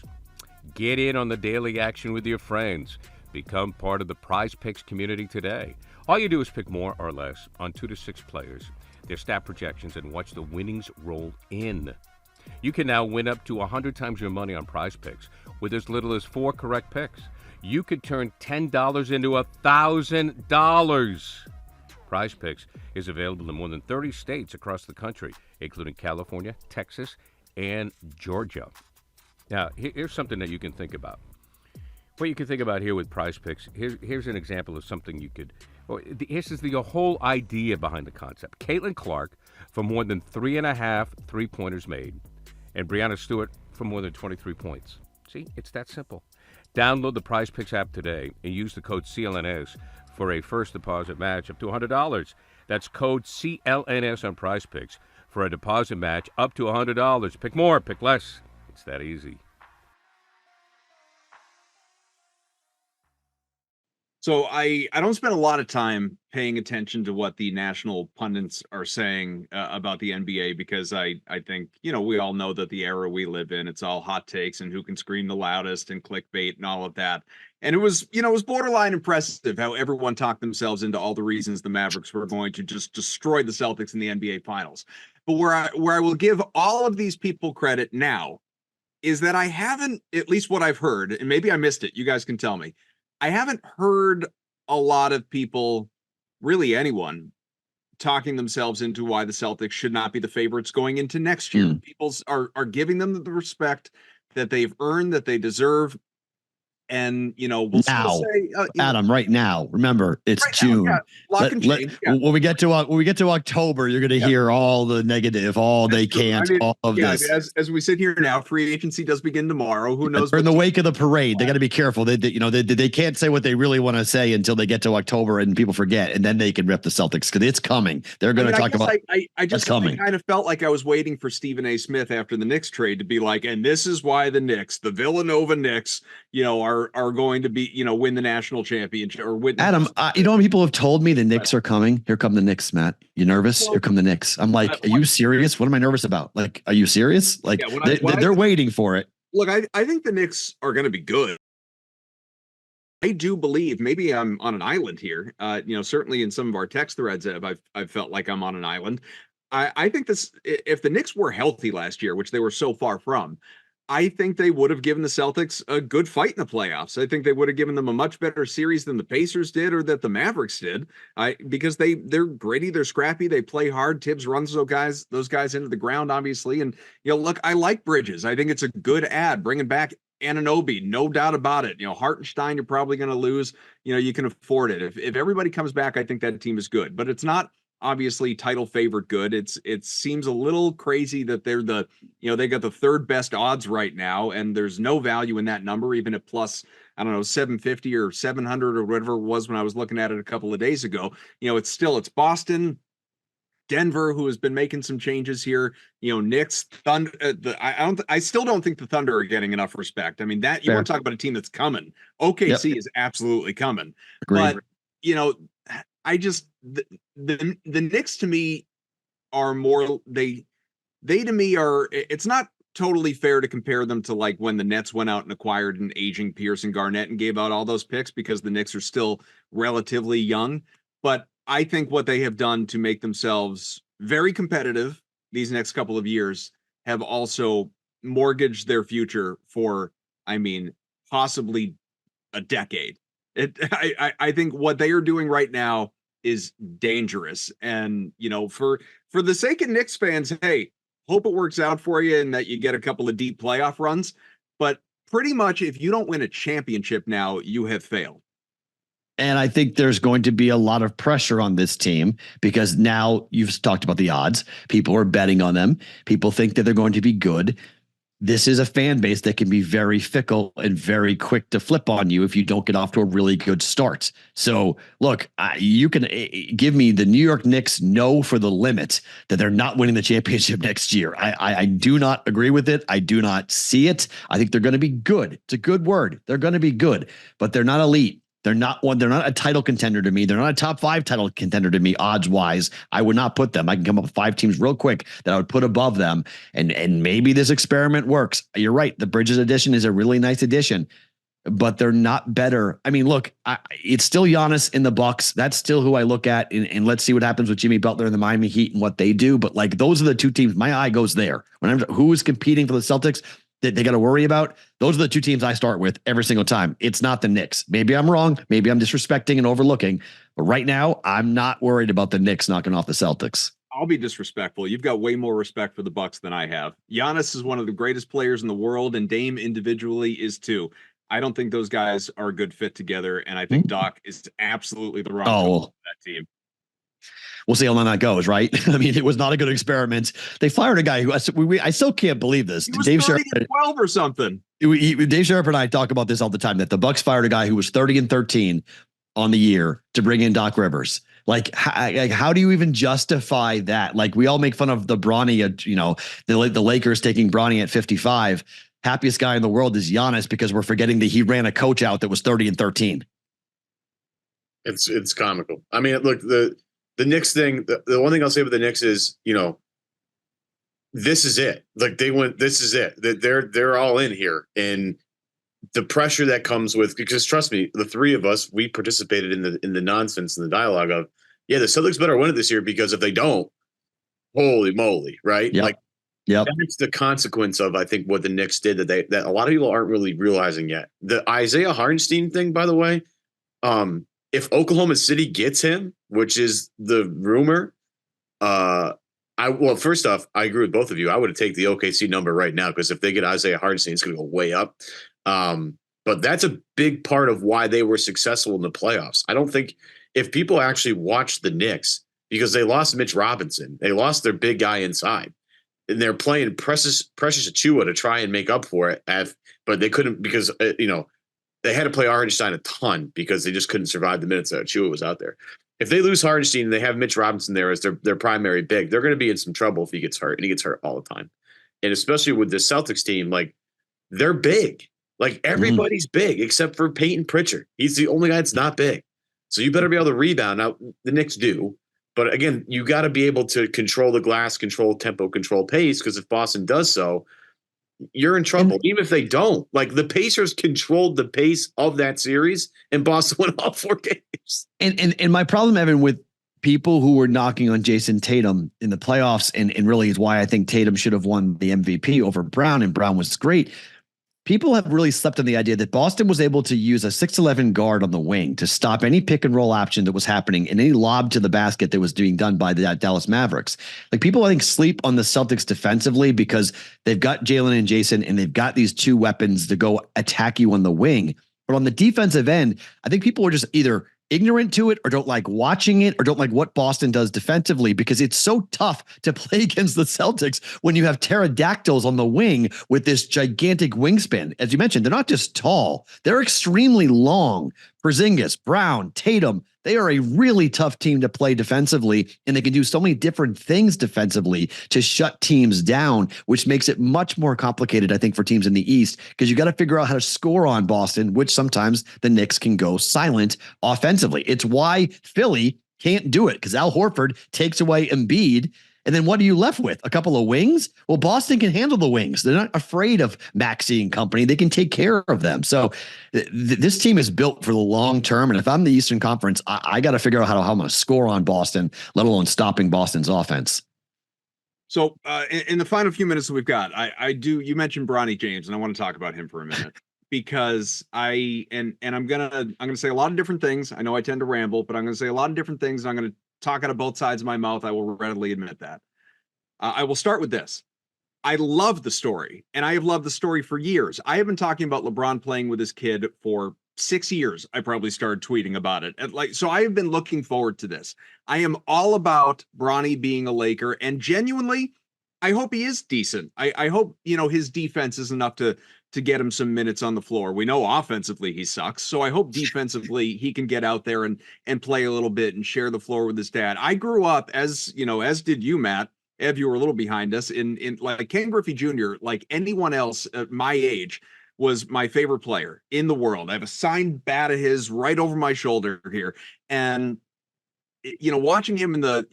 Get in on the daily action with your friends. Become part of the PrizePicks community today. All you do is pick more or less on 2 to 6 players, their stat projections, and watch the winnings roll in. You can now win up to 100 times your money on PrizePicks with as little as 4 correct picks. You could turn $10 into $1,000. PrizePicks is available in more than 30 states across the country, including California, Texas, and Georgia. Now, here's something that you can think about. What you can think about here with PrizePicks, here's an example of something you could. This is the whole idea behind the concept. Caitlin Clark for more than 3.5 3-pointers made, and Breanna Stewart for more than 23 points. See, it's that simple. Download the PrizePicks app today and use the code CLNS for a first deposit match up to $100. That's code CLNS on PrizePicks for a deposit match up to $100. Pick more, pick less. It's that easy. So I don't spend a lot of time paying attention to what the national pundits are saying about the NBA, because I think, we all know that the era we live in, it's all hot takes and who can scream the loudest and clickbait and all of that. And it was borderline impressive how everyone talked themselves into all the reasons the Mavericks were going to just destroy the Celtics in the NBA Finals. But where I will give all of these people credit now is that I haven't, at least what I've heard, and maybe I missed it, you guys can tell me, I haven't heard a lot of people, really anyone, talking themselves into why the Celtics should not be the favorites going into next year. People are giving them the respect that they've earned, that they deserve. And, we'll now, still say, Adam, right now, remember it's right June. Now, yeah, when we get to October, you're going to hear all the negative, they can't, all of this. As we sit here now, free agency does begin tomorrow. Who knows? They're in the wake of the parade. They got to be careful. They can't say what they really want to say until they get to October and people forget, and then they can rip the Celtics because it's coming. They're going to talk about. I kind of felt like I was waiting for Stephen A. Smith after the Knicks trade to be like, and this is why the Knicks, the Villanova Knicks, are going to be, win the national championship or win. Adam, people have told me the Knicks are coming. Here come the Knicks, Matt. You nervous? Here come the Knicks. I'm like, are you serious? What am I nervous about? Like, are you serious? Like, they're waiting for it. Look, I think the Knicks are going to be good. I do believe, maybe I'm on an island here. Certainly in some of our text threads, I've felt like I'm on an island. I think this, if the Knicks were healthy last year, which they were so far from, I think they would have given the Celtics a good fight in the playoffs. I think they would have given them a much better series than the Pacers did or that the Mavericks did. Because they're gritty, they're scrappy, they play hard. Tibbs runs those guys into the ground, obviously. And look, I like Bridges. I think it's a good ad bringing back Anunoby, no doubt about it. Hartenstein, you're probably going to lose. You can afford it. If everybody comes back, I think that team is good, but it's not obviously title favorite good. It seems a little crazy that they're they got the third best odds right now, and there's no value in that number, even at plus, I don't know, 750 or 700 or whatever it was when I was looking at it a couple of days ago. It's Boston, Denver, who has been making some changes here. Knicks, Thunder. I still don't think the Thunder are getting enough respect. I mean, that you want to talk about a team that's coming. OKC is absolutely coming. Agreed. But I just the Knicks to me are more they to me are, it's not totally fair to compare them to like when the Nets went out and acquired an aging Pierce and Garnett and gave out all those picks, because the Knicks are still relatively young. But I think what they have done to make themselves very competitive these next couple of years have also mortgaged their future for, possibly a decade. I think what they are doing right now is dangerous. And, for the sake of Knicks fans, hey, hope it works out for you and that you get a couple of deep playoff runs. But pretty much if you don't win a championship now, you have failed. And I think there's going to be a lot of pressure on this team because now you've talked about the odds. People are betting on them. People think that they're going to be good. This is a fan base that can be very fickle and very quick to flip on you if you don't get off to a really good start. So look, you can give me the New York Knicks for the limit that they're not winning the championship next year. I do not agree with it. I do not see it. I think they're going to be good. It's a good word. They're going to be good, but they're not elite. They're not a title contender to me. They're not a top 5 title contender to me, odds wise. I would not put them. I can come up with 5 teams real quick that I would put above them. And maybe this experiment works. You're right. The Bridges edition is a really nice addition, but they're not better. I mean, look, it's still Giannis in the Bucks. That's still who I look at. And let's see what happens with Jimmy Butler and the Miami Heat and what they do. But like, those are the 2 teams. My eye goes there. Who is competing for the Celtics that they got to worry about? Those are the 2 teams I start with every single time. It's not the Knicks. Maybe I'm wrong. Maybe I'm disrespecting and overlooking. But right now, I'm not worried about the Knicks knocking off the Celtics. I'll be disrespectful. You've got way more respect for the Bucks than I have. Giannis is one of the greatest players in the world, and Dame individually is too. I don't think those guys are a good fit together, and I think Doc is absolutely the wrong for that team. We'll see how long that goes, right? I mean, it was not a good experiment. They fired a guy who I still can't believe this. He was Dave 30-12 or something. Dave Sharp and I talk about this all the time, that the Bucks fired a guy who was 30-13 on the year to bring in Doc Rivers. Like, how do you even justify that? Like, we all make fun of the Bronny, the Lakers taking Bronny at 55. Happiest guy in the world is Giannis, because we're forgetting that he ran a coach out that was 30-13. It's comical. I mean, look, the Knicks thing, the one thing I'll say about the Knicks is, this is it. Like, this is it. They're all in here. And the pressure that comes with, because trust me, the 3 of us, we participated in the nonsense and the dialogue of, the Celtics better win it this year, because if they don't, holy moly, right? Yep. Like, that's the consequence of, I think, what the Knicks did that a lot of people aren't really realizing yet. The Isaiah Hartenstein thing, by the way, if Oklahoma City gets him, which is the rumor, first off, I agree with both of you. I would take the OKC number right now, because if they get Isaiah Hartenstein, it's going to go way up. But that's a big part of why they were successful in the playoffs. I don't think, if people actually watch the Knicks, because they lost Mitch Robinson, they lost their big guy inside, and they're playing Precious Achiuwa to try and make up for it. But they couldn't, because they had to play Hartenstein a ton because they just couldn't survive the minutes that Achiuwa was out there. If they lose Hartenstein and they have Mitch Robinson there as their primary big, they're going to be in some trouble if he gets hurt, and he gets hurt all the time. And especially with the Celtics team, like, they're big. Like, everybody's big except for Peyton Pritchard. He's the only guy that's not big. So you better be able to rebound. Now, the Knicks do. But again, you got to be able to control the glass, control tempo, control pace, because if Boston does so, you're in trouble. Even if they don't. Like, the Pacers controlled the pace of that series, and Boston won all 4 games. And my problem, Evan, with people who were knocking on Jason Tatum in the playoffs, and really is why I think Tatum should have won the MVP over Brown, and Brown was great. People have really slept on the idea that Boston was able to use a 6'11 guard on the wing to stop any pick and roll action that was happening and any lob to the basket that was being done by the Dallas Mavericks. Like, people, I think, sleep on the Celtics defensively because they've got Jalen and Jason, and they've got these two weapons to go attack you on the wing. But on the defensive end, I think people are just either ignorant to it or don't like watching it or don't like what Boston does defensively, because it's so tough to play against the Celtics when you have pterodactyls on the wing with this gigantic wingspan. As you mentioned, they're not just tall, they're extremely long. Porzingis, Brown, Tatum, they are a really tough team to play defensively, and they can do so many different things defensively to shut teams down, which makes it much more complicated, I think, for teams in the East, because you got to figure out how to score on Boston, which sometimes the Knicks can go silent offensively. It's why Philly can't do it, because Al Horford takes away Embiid. And then what are you left with? A couple of wings? Well, Boston can handle the wings. They're not afraid of Maxey and company. They can take care of them. So this team is built for the long term. And if I'm the Eastern Conference, I got to figure out how I'm going to score on Boston, let alone stopping Boston's offense. So in the final few minutes that we've got, you mentioned Bronny James, and I want to talk about him for a minute. Because I'm gonna say a lot of different things. I know I tend to ramble, but I'm gonna say a lot of different things, and I'm gonna talk out of both sides of my mouth. I will readily admit that. I will start with this. I love the story, and I have loved the story for years. I have been talking about LeBron playing with his kid for 6 years. I probably started tweeting about it. So I have been looking forward to this. I am all about Bronny being a Laker, and genuinely, I hope he is decent. I hope, his defense is enough to get him some minutes on the floor. We know offensively he sucks, so I hope defensively he can get out there and play a little bit and share the floor with his dad. I grew up, as did you, Matt. Ev, you were a little behind us in like Ken Griffey Jr., like anyone else at my age, was my favorite player in the world. I have a signed bat of his right over my shoulder here. And, watching him in the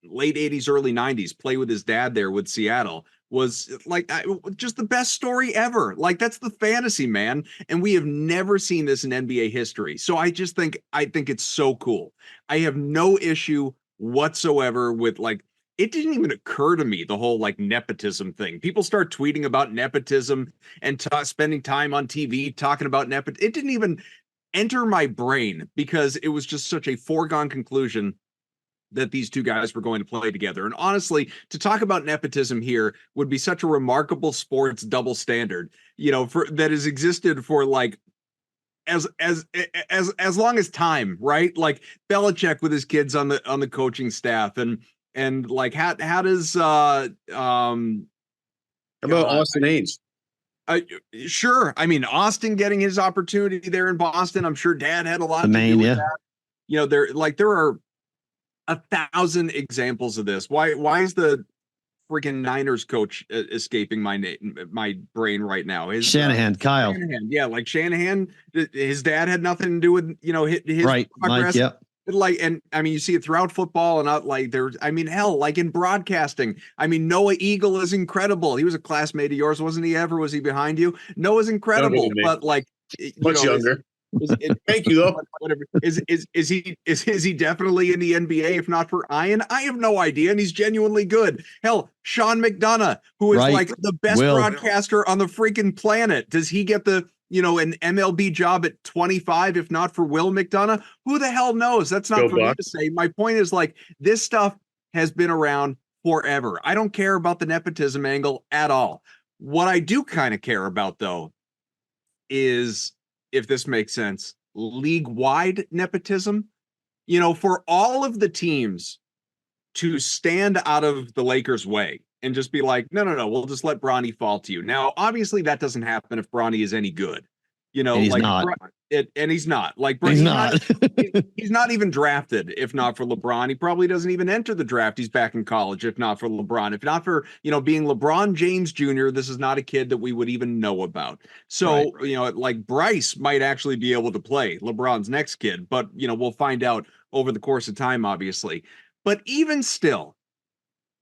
late 80s, early 90s play with his dad there with Seattle was like just the best story ever. Like, that's the fantasy, man. And we have never seen this in NBA history. So I think it's so cool. I have no issue whatsoever with, like, it didn't even occur to me, the whole like nepotism thing. People start tweeting about nepotism and spending time on TV talking about nepotism. It didn't even enter my brain because it was just such a foregone conclusion that these two guys were going to play together. And honestly, to talk about nepotism here would be such a remarkable sports double standard, that has existed for like as long as time, right? Like Belichick with his kids on the coaching staff, and like how does how about Austin Haynes? Sure. I mean, Austin getting his opportunity there in Boston, I'm sure Dad had a lot to do with that. There are 1,000 examples of this. Why is the freaking Niners coach escaping my brain right now? Shanahan, Kyle. Shanahan, yeah, like Shanahan. His dad had nothing to do with his right, progress. Mike, yep. Like, and I mean, you see it throughout football, and not like there's. I mean, hell, like in broadcasting. I mean, Noah Eagle is incredible. He was a classmate of yours, wasn't he? Ever was he behind you? Noah's incredible, but like much younger. Thank you though. Whatever. Is he definitely in the NBA? If not for Ian, I have no idea, and he's genuinely good. Hell, Sean McDonough, who is like the best broadcaster on the freaking planet, does he get the an MLB job at 25? If not for Will McDonough, who the hell knows? That's not for me to say. My point is, like, this stuff has been around forever. I don't care about the nepotism angle at all. What I do kind of care about, though, is, if this makes sense, league-wide nepotism. For all of the teams to stand out of the Lakers' way and just be like, no, we'll just let Bronny fall to you. Now, obviously, that doesn't happen if Bronny is any good. And he's not. And he's not. Like, he's not. He's not even drafted, if not for LeBron. He probably doesn't even enter the draft. He's back in college, if not for LeBron. If not for, being LeBron James Jr., this is not a kid that we would even know about. So, right. Like Bryce might actually be able to play LeBron's next kid, but, we'll find out over the course of time, obviously. But even still,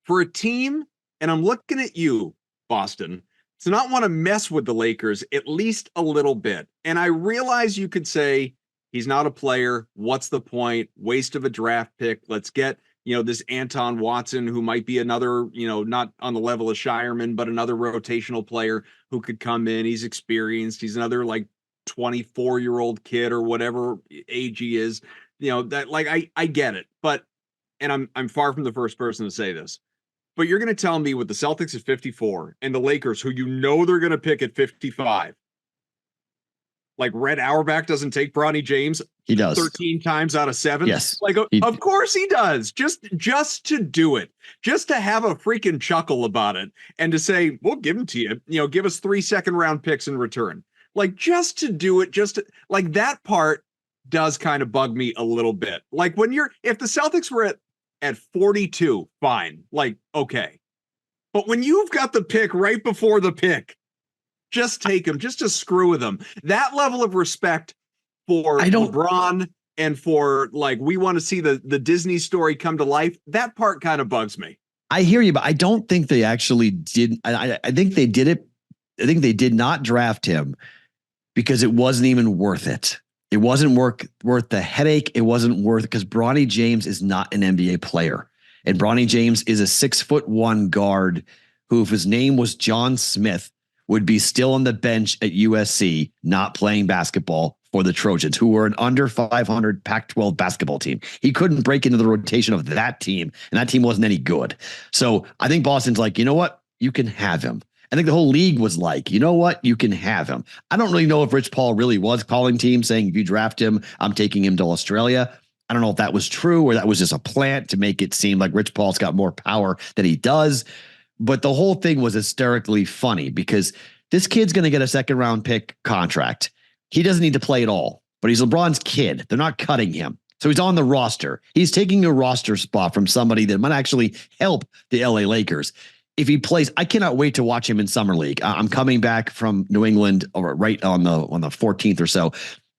for a team, and I'm looking at you, Boston, to not want to mess with the Lakers at least a little bit. And I realize you could say, He's not a player. What's the point? Waste of a draft pick. Let's get, this Anton Watson, who might be another, not on the level of Scheierman, but another rotational player who could come in. He's experienced. He's another 24-year-old kid or whatever age he is. I get it, but, and I'm far from the first person to say this, but you're going to tell me with the Celtics at 54 and the Lakers, who they're going to pick at 55, Red Auerbach doesn't take Bronny James. He does 13 times out of 7. Yes. Of course he does. Just to do it, just to have a freaking chuckle about it and to say, we'll give him to you, give us 3 second-round picks in return. Just to do it, that part does kind of bug me a little bit. If the Celtics were at 42, fine. Okay. But when you've got the pick right before the pick, just take him, just to screw with him. That level of respect for LeBron and for we want to see the Disney story come to life. That part kind of bugs me. I hear you, but I don't think they actually did. I think they did it. I think they did not draft him because it wasn't even worth it. It wasn't worth the headache. It wasn't worth it because Bronny James is not an NBA player. And Bronny James is a 6'1" guard who, if his name was John Smith, would be still on the bench at USC, not playing basketball for the Trojans, who were an under 500 Pac-12 basketball team. He couldn't break into the rotation of that team, and that team wasn't any good. So I think Boston's you know what? You can have him. I think the whole league was you know what? You can have him. I don't really know if Rich Paul really was calling teams saying, if you draft him, I'm taking him to Australia. I don't know if that was true or that was just a plant to make it seem like Rich Paul's got more power than he does. But the whole thing was hysterically funny because this kid's going to get a 2nd-round pick contract. He doesn't need to play at all, but he's LeBron's kid. They're not cutting him. So he's on the roster. He's taking a roster spot from somebody that might actually help the LA Lakers. If he plays, I cannot wait to watch him in Summer League. I'm coming back from New England right on the 14th or so.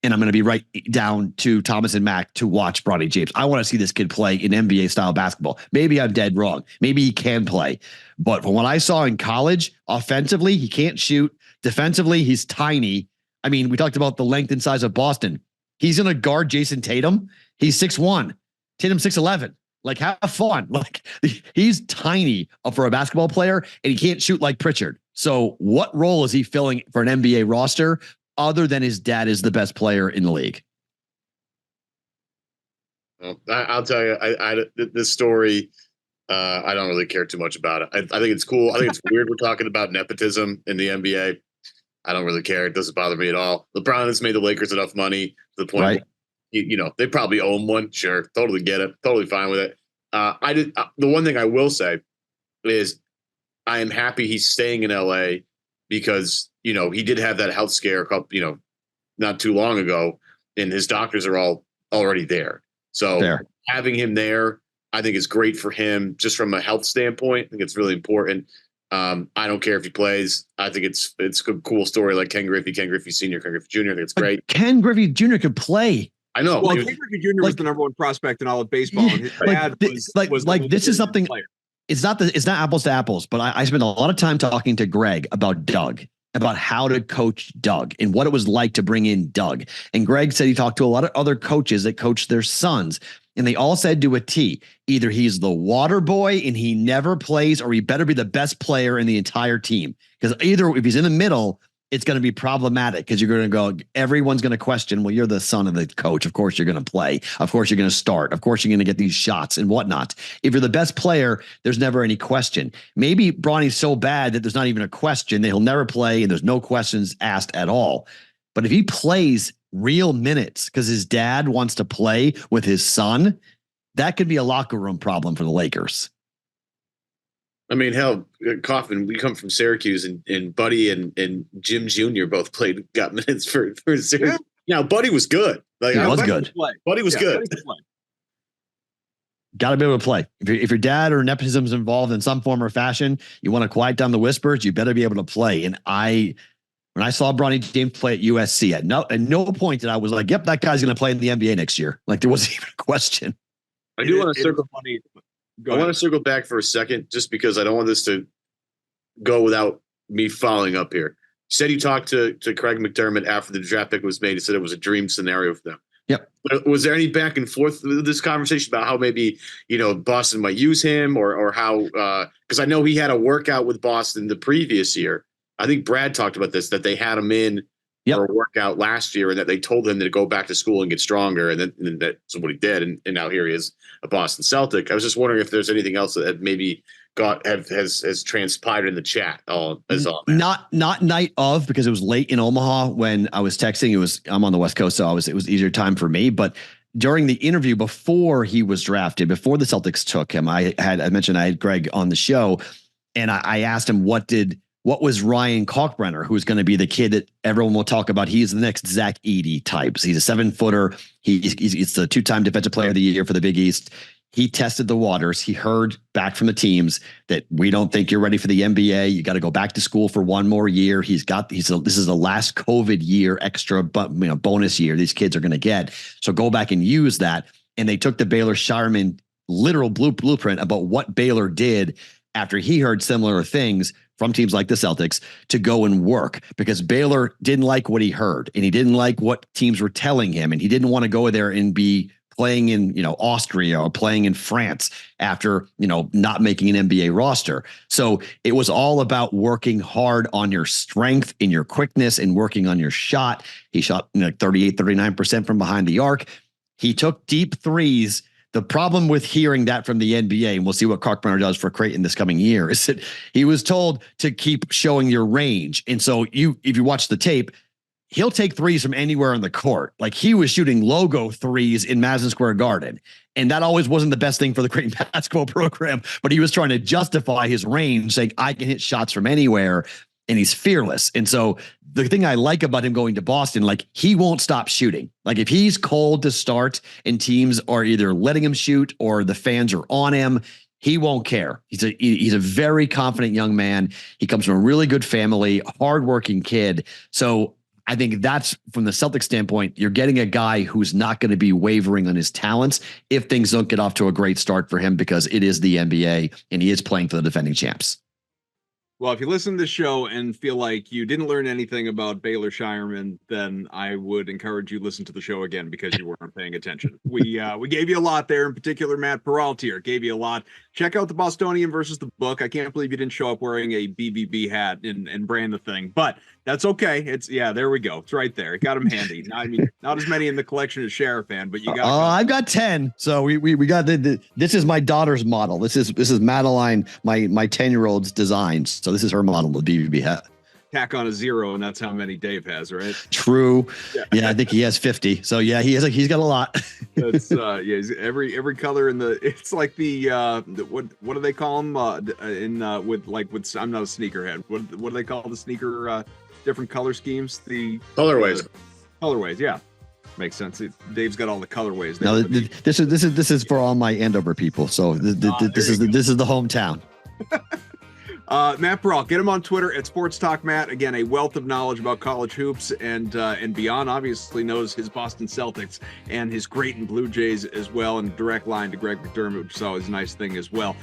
And I'm going to be right down to Thomas and Mack to watch Bronny James. I want to see this kid play in NBA style basketball. Maybe I'm dead wrong. Maybe he can play. But from what I saw in college, offensively, he can't shoot. Defensively, he's tiny. I mean, we talked about the length and size of Boston. He's going to guard Jason Tatum. He's 6'1". Tatum's 6'11". Have fun. He's tiny for a basketball player, and he can't shoot like Pritchard. So what role is he filling for an NBA roster other than his dad is the best player in the league? Well, I'll tell you, this story, I don't really care too much about it. I think it's cool. I think it's weird we're talking about nepotism in the NBA. I don't really care. It doesn't bother me at all. LeBron has made the Lakers enough money to the point right. where, they probably owe him one. Sure. Totally get it. Totally fine with it. The one thing I will say is I am happy he's staying in LA because, he did have that health scare not too long ago, and his doctors are all already there. So having him there, I think is great for him just from a health standpoint. I think it's really important. I don't care if he plays. I think it's a cool story like Ken Griffey Sr., Ken Griffey Jr. I think it's great. Ken Griffey Jr. could play. I know. Well, Ken Griffey Jr. was the number 1 prospect in all of baseball. And his dad was this is something. Player. It's not apples to apples, but I spent a lot of time talking to Greg about Doug, about how to coach Doug and what it was like to bring in Doug. And Greg said he talked to a lot of other coaches that coach their sons. And they all said to a T, either he's the water boy and he never plays, or he better be the best player in the entire team. Because either if he's in the middle, it's going to be problematic because you're going to go, everyone's going to question, well, you're the son of the coach. Of course you're going to play. Of course you're going to start. Of course you're going to get these shots and whatnot. If you're the best player, there's never any question. Maybe Bronny's so bad that there's not even a question that he'll never play and there's no questions asked at all. But if he plays real minutes because his dad wants to play with his son, that could be a locker room problem for the Lakers. I mean, hell, Kaufman, we come from Syracuse, and Buddy and Jim Jr. both got minutes for Syracuse. Yeah. Now, Buddy was good. He was good. Buddy was good. Got to be able to play. If your dad or nepotism is involved in some form or fashion, you want to quiet down the whispers, you better be able to play. And when I saw Bronny James play at USC, at no point did I was like, yep, that guy's going to play in the NBA next year. There wasn't even a question. I do want to circle funny. I want to circle back for a second, just because I don't want this to go without me following up here. You said you talked to Craig McDermott after the draft pick was made. He said it was a dream scenario for them. Yep. Was there any back and forth with this conversation about how maybe, Boston might use him or how, because I know he had a workout with Boston the previous year. I think Brad talked about this, that they had him in for a workout last year and that they told him to go back to school and get stronger. And then that's what he did. And now here he is, a Boston Celtic. I was just wondering if there's anything else that maybe has transpired in the chat. Not night of, because it was late in Omaha when I was texting. I'm on the West Coast, so it was easier time for me. But during the interview before he was drafted, before the Celtics took him, I mentioned I had Greg on the show, and I asked him what was Ryan Kalkbrenner, who's going to be the kid that everyone will talk about. He's the next Zach Edey type. He's a 7-footer. He's the 2-time Defensive Player of the Year for the Big East. He tested the waters. He heard back from the teams that we don't think you're ready for the NBA. You got to go back to school for one more year. This is the last COVID year extra, bonus year these kids are going to get. So go back and use that. And they took the Baylor Scheierman literal blueprint about what Baylor did after he heard similar things from teams like the Celtics to go and work, because Baylor didn't like what he heard and he didn't like what teams were telling him. And he didn't want to go there and be playing in, Austria or playing in France after, not making an NBA roster. So it was all about working hard on your strength and your quickness and working on your shot. He shot 38, 39% from behind the arc. He took deep threes. The problem with hearing that from the NBA, and we'll see what Kalkbrenner does for Creighton this coming year, is that he was told to keep showing your range. And so if you watch the tape, he'll take threes from anywhere on the court. Like he was shooting logo threes in Madison Square Garden. And that always wasn't the best thing for the Creighton basketball program, but he was trying to justify his range, saying I can hit shots from anywhere. And he's fearless. And so the thing I like about him going to Boston, like he won't stop shooting. Like if he's cold to start and teams are either letting him shoot or the fans are on him, he won't care. He's a very confident young man. He comes from a really good family, hardworking kid. So I think that's, from the Celtics standpoint, you're getting a guy who's not going to be wavering on his talents if things don't get off to a great start for him, because it is the NBA and he is playing for the defending champs. Well, if you listen to the show and feel like you didn't learn anything about Baylor Scheierman, then I would encourage you to listen to the show again, because you weren't paying attention. We gave you a lot there, in particular Matt Perrault here gave you a lot. Check out the Bostonian versus the book. I can't believe you didn't show up wearing a BBB hat and brand the thing, but that's okay. There we go. It's right there. Got him handy. Not as many in the collection as Sheriff fan, but you got. I've got 10. So we got this is my daughter's model. This is Madeline, my 10-year-old's design. So this is her model of the BBB hat. Tack on a 0, and that's how many Dave has, right? True. Yeah, I think he has 50. So yeah, he's got a lot. That's he's every color in the. It's like the what do they call them with I'm not a sneakerhead. What do they call the sneaker different color schemes? The colorways. Colorways, yeah. Makes sense. Dave's got all the colorways there. No, this is for all my Andover people. So this is the hometown. Matt Perrault, get him on Twitter at Sports Talk Matt. Again, a wealth of knowledge about college hoops and beyond. Obviously knows his Boston Celtics and his Creighton Blue Jays as well, and direct line to Greg McDermott, which is always a nice thing as well.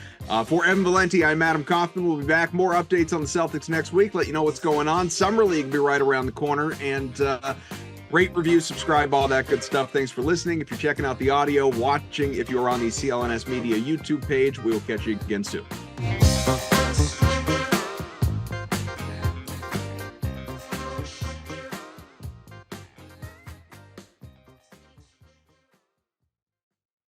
For Evan Valenti, I'm Adam Kaufman. We'll be back. More updates on the Celtics next week. Let you know what's going on. Summer League will be right around the corner, and rate, review, subscribe, all that good stuff. Thanks for listening. If you're checking out the audio, watching, if you're on the CLNS Media YouTube page, we will catch you again soon.